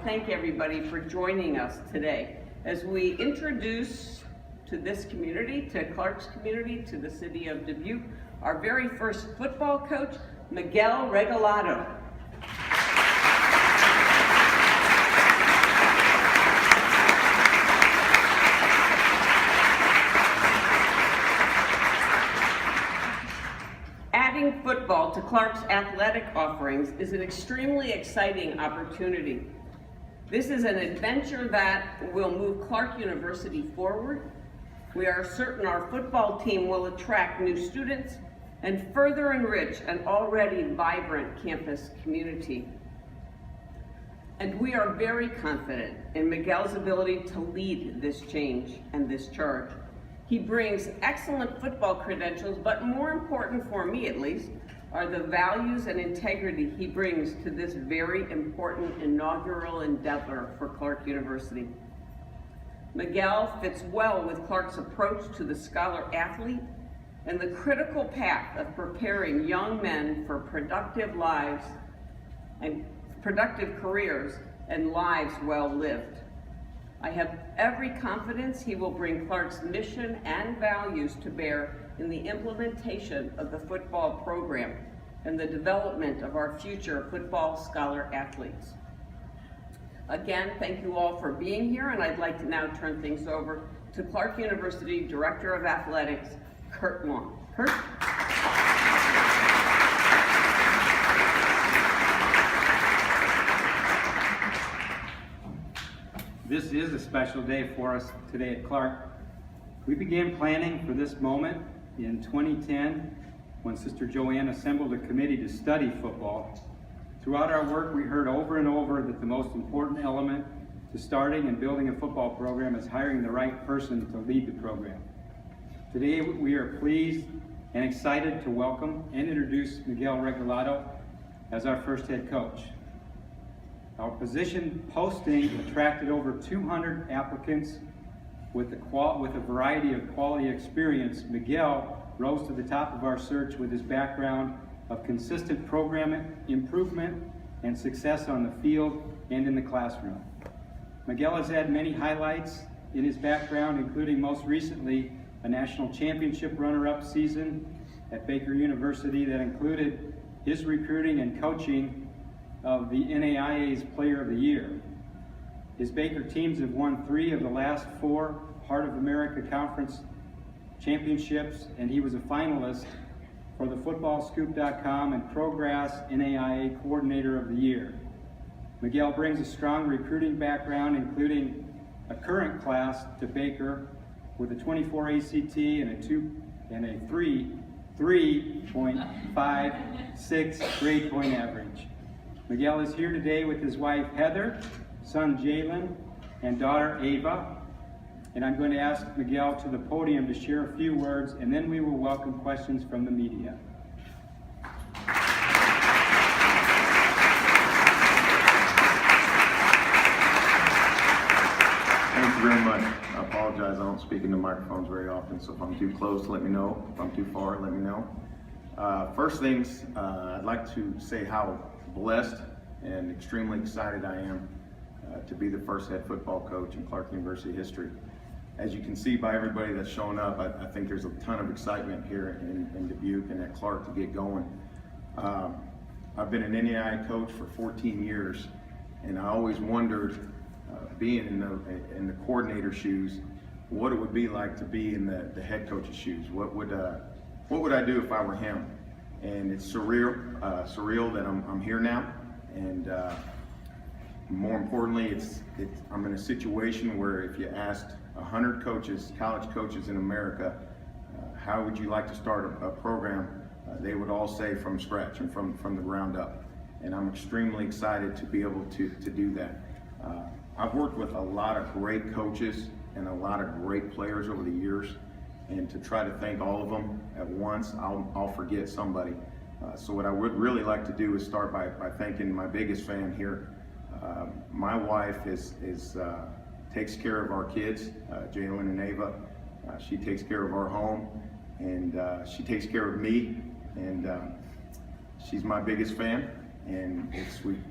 thank everybody for joining us today as we introduce to this community, to Clarke's community, to the city of Dubuque, our very first football coach, Miguel Regalado. Adding football to Clarke's athletic offerings is an extremely exciting opportunity. This is an adventure that will move Clarke University forward. We are certain our football team will attract new students and further enrich an already vibrant campus community. And we are very confident in Miguel's ability to lead this change and this charge. He brings excellent football credentials, but more important for me at least, are the values and integrity he brings to this very important inaugural endeavor for Clarke University. Miguel fits well with Clarke's approach to the scholar athlete and the critical path of preparing young men for productive lives and productive careers and lives well lived. I have every confidence he will bring Clarke's mission and values to bear in the implementation of the football program and the development of our future football scholar athletes. Again, thank you all for being here, and I'd like to now turn things over to Clarke University Director of Athletics, Curt. Curt? This is a special day for us today at Clarke. We began planning for this moment in 2010 when Sister Joanne assembled a committee to study football. Throughout our work, we heard over and over that the most important element to starting and building a football program is hiring the right person to lead the program. Today, we are pleased and excited to welcome and introduce Miguel Regalado as our first head coach. Our position posting attracted over 200 applicants with a variety of quality experience. Miguel rose to the top of our search with his background of consistent program improvement and success on the field and in the classroom. Miguel has had many highlights in his background, including most recently a national championship runner-up season at Baker University that included his recruiting and coaching of the NAIA's Player of the Year. His Baker teams have won 3 of the last 4 Heart of America Conference championships, and he was a finalist for the FootballScoop.com and Progress NAIA Coordinator of the Year. Miguel brings a strong recruiting background, including a current class to Baker with a 24 ACT and a 3.56 grade point average. Miguel is here today with his wife Heather, son Jalen, and daughter Ava. And I'm going to ask Miguel to the podium to share a few words, and then we will welcome questions from the media. Thank you very much. I apologize, I don't speak into microphones very often, so if I'm too close, let me know. If I'm too far, let me know. First things, I'd like to say how blessed and extremely excited I am to be the first head football coach in Clarke University history. As you can see by everybody that's shown up, I think there's a ton of excitement here in Dubuque and at Clarke to get going. I've been an NAIA coach for 14 years, and I always wondered, being in the coordinator shoes, what it would be like to be in the head coach's shoes. What would I do if I were him? And it's surreal that I'm here now, and more importantly, I'm in a situation where if you asked 100 coaches, college coaches in America, how would you like to start a program, they would all say from scratch and from the ground up. And I'm extremely excited to be able to do that. I've worked with a lot of great coaches and a lot of great players over the years, and to try to thank all of them at once, I'll forget somebody. So what I would really like to do is start by thanking my biggest fan here. My wife takes care of our kids, Jalen and Ava. She takes care of our home, and she takes care of me, and she's my biggest fan. And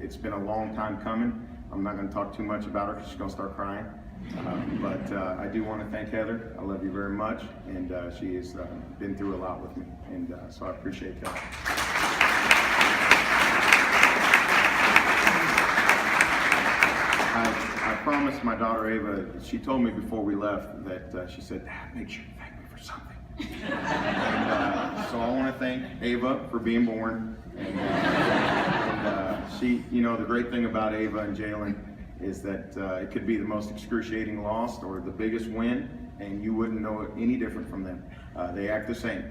it's been a long time coming, I'm not going to talk too much about her because she's going to start crying. But I do want to thank Heather. I love you very much, and she has been through a lot with me, and so I appreciate that. I promised my daughter Ava, she told me before we left that she said, "Dad, make sure you thank me for something." And so I want to thank Ava for being born. And she, you know, the great thing about Ava and Jalen is that it could be the most excruciating loss or the biggest win, and you wouldn't know it any different from them. They act the same.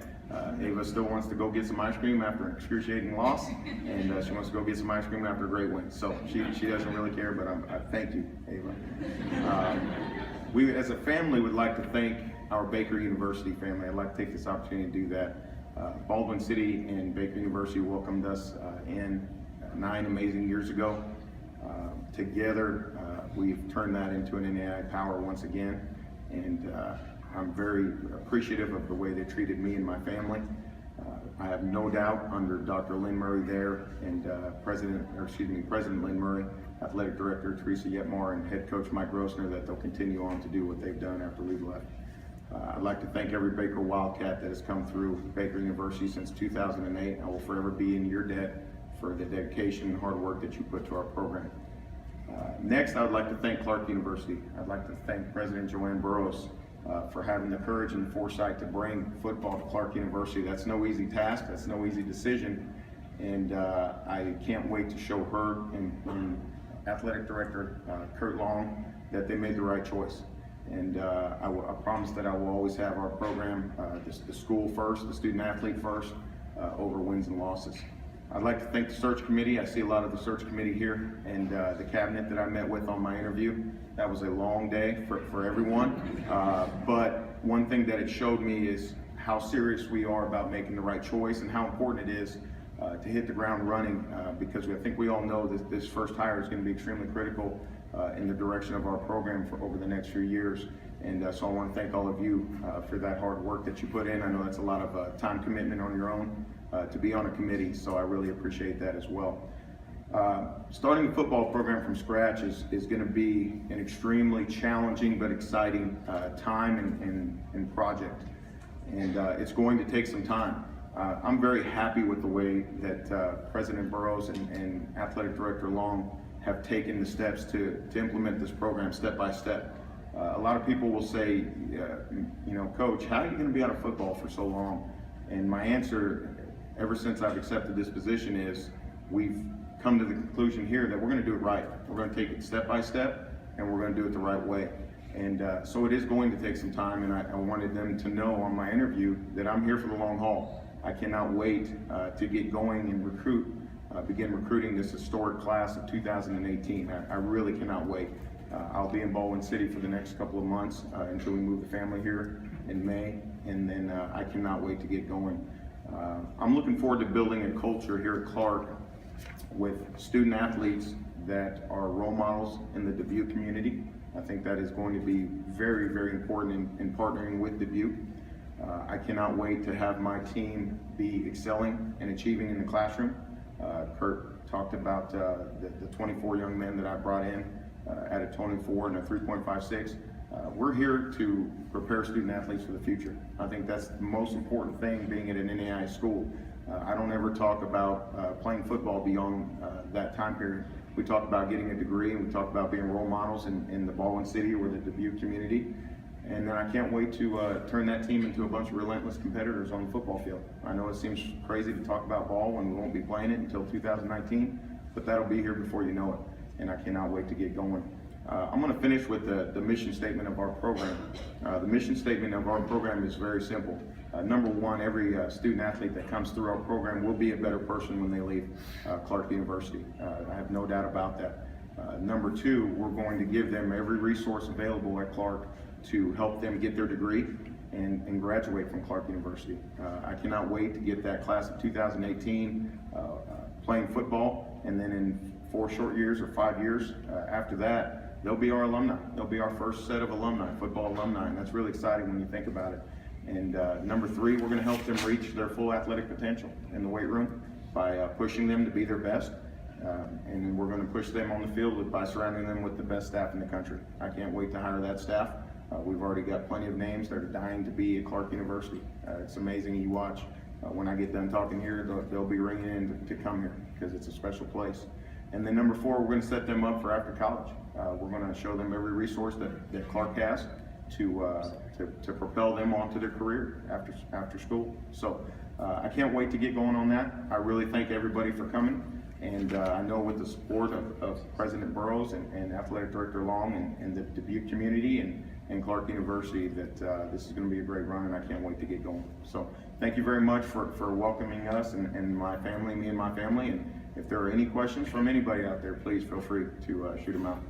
Ava still wants to go get some ice cream after an excruciating loss, and she wants to go get some ice cream after a great win. So she doesn't really care, but I thank you, Ava. We, as a family, would like to thank our Baker University family. I'd like to take this opportunity to do that. Baldwin City and Baker University welcomed us in 9 amazing years ago. Together, we've turned that into an NAI power once again, and I'm very appreciative of the way they treated me and my family. I have no doubt under Dr. Lynn Murray there and President Lynn Murray, Athletic Director Teresa Yetmar, and Head Coach Mike Grossner that they'll continue on to do what they've done after we've left. I'd like to thank every Baker Wildcat that has come through Baker University since 2008. I will forever be in your debt for the dedication and hard work that you put to our program. Next, I would like to thank Clarke University. I'd like to thank President Joanne Burrows for having the courage and the foresight to bring football to Clarke University. That's no easy task, that's no easy decision, and I can't wait to show her and Athletic Director Curt that they made the right choice. And I promise that I will always have our program, the school first, the student athlete first, over wins and losses. I'd like to thank the search committee. I see a lot of the search committee here, and the cabinet that I met with on my interview. That was a long day for everyone, but one thing that it showed me is how serious we are about making the right choice and how important it is to hit the ground running, because I think we all know that this first hire is going to be extremely critical in the direction of our program for over the next few years. And so I want to thank all of you for that hard work that you put in. I know that's a lot of time commitment on your own to be on a committee, so I really appreciate that as well. Starting the football program from scratch is going to be an extremely challenging but exciting time and project, and it's going to take some time. I'm very happy with the way that President Burrows and Athletic Director Long have taken the steps to implement this program step by step. A lot of people will say, you know, Coach, how are you going to be out of football for so long? And my answer, ever since I've accepted this position, is we've come to the conclusion here that we're going to do it right. We're going to take it step by step, and we're going to do it the right way. And so it is going to take some time, and I wanted them to know on my interview that I'm here for the long haul. I cannot wait to get going and begin recruiting this historic class of 2018. I really cannot wait. I'll be in Baldwin City for the next couple of months until we move the family here in May, and then I cannot wait to get going. I'm looking forward to building a culture here at Clarke with student athletes that are role models in the Dubuque community. I think that is going to be very, very important in partnering with Dubuque. I cannot wait to have my team be excelling and achieving in the classroom. Curt talked about the 24 young men that I brought in at a 24 and a 3.56. We're here to prepare student athletes for the future. I think that's the most important thing being at an NAI school. I don't ever talk about playing football beyond that time period. We talk about getting a degree, and we talk about being role models in the Baldwin City or the Dubuque community. And then I can't wait to turn that team into a bunch of relentless competitors on the football field. I know it seems crazy to talk about ball when we won't be playing it until 2019, but that'll be here before you know it, and I cannot wait to get going. I'm going to finish with the mission statement of our program. The mission statement of our program is very simple. Number one, every student athlete that comes through our program will be a better person when they leave Clarke University. I have no doubt about that. Number two, we're going to give them every resource available at Clarke to help them get their degree and graduate from Clarke University. I cannot wait to get that class of 2018 playing football, and then in 4 short years or 5 years after that, they'll be our alumni. They'll be our first set of alumni, football alumni, and that's really exciting when you think about it. And number three, we're going to help them reach their full athletic potential in the weight room by pushing them to be their best And we're going to push them on the field by surrounding them with the best staff in the country. I can't wait to hire that staff. We've already got plenty of names that are dying to be at Clarke University. It's amazing. You watch when I get done talking here, they'll be ringing in to come here because it's a special place. And then number 4, we're going to set them up for after college. We're going to show them every resource that Clarke has to propel them onto their career after school. So I can't wait to get going on that. I really thank everybody for coming. And I know with the support of President Burrows and Athletic Director Long and the Dubuque community and Clarke University that this is going to be a great run, and I can't wait to get going. So thank you very much for welcoming us and my family, me and my family. And if there are any questions from anybody out there, please feel free to shoot them out.